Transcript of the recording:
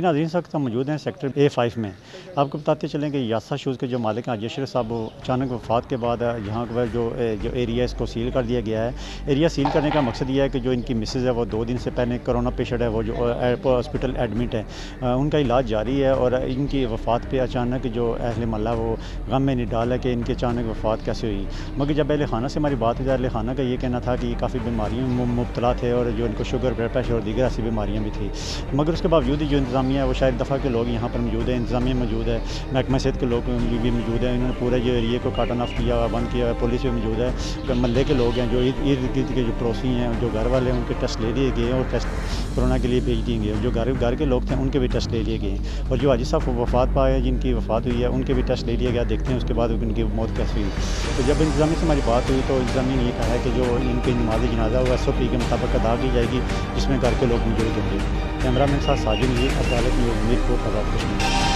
नाज़रीन, इस वक्त हम मौजूद हैं सेक्टर A5 में। आपको बताते चलें कि यासा शूज़ के जो मालिक हैं अजय साहब, अचानक वफ़ात के बाद यहाँ पर जो एरिया इसको सील कर दिया गया है। एरिया सील करने का मकसद ये है कि जो इनकी मिसेज़ है वो 2 दिन से पहले कोरोना पेशेंट है, वो जो हॉस्पिटल एडमिट है, उनका इलाज जारी है और इनकी वफ़ात पे अचानक जो अहले महल्ला वो गम में नहीं डाला कि इनकी अचानक वफ़ात कैसे हुई। मगर जब अहले खाना से हमारी बात हुई, अहले खाना का ये कहना था कि ये काफ़ी बीमारियों में मुब्तला थे और जो इनको शुगर, ब्लड प्रेशर और दीगर ऐसी बीमारियाँ भी थी। मगर उसके बावजूद जो इंतज़ामिया है वो शायद दफ़ा के लोग यहाँ पर मौजूद है, इंतज़ामिया मौजूद है, महकमा सेहत के लोग भी मौजूद हैं। इन्होंने पूरे जो एरिए को कार्टन ऑफ किया हुआ, बंद किया हुआ, पुलिस भी मौजूद है, महल्ले के लोग हैं, जो इर्द गिर्द के जो पड़ोसी हैं, जो घर वाले हैं, उनके टेस्ट ले लिए गए और टेस्ट कोरोना के लिए भेज दिए गए। जो घर के लोग थे उनके भी टेस्ट ले लिए गए और जो हाजी साहब वफ़ात पाए, जिनकी वफ़ात हुई है, उनके भी टेस्ट ले लिया गया। देखते हैं उसके बाद उनकी मौत कैसे हुई। तो जब इंतज़ामिया से हमारी बात हुई तो इंतज़ामिया ने ये कहा है कि जो इनकी नमाज़ जनाज़ा वो SOP के मुताबिक अदा की जाएगी, जिसमें घर के लोग मौजूद होंगे। कैमरामैन साथ साजिद, अदालत में उम्मीद को खबर कुछ नहीं।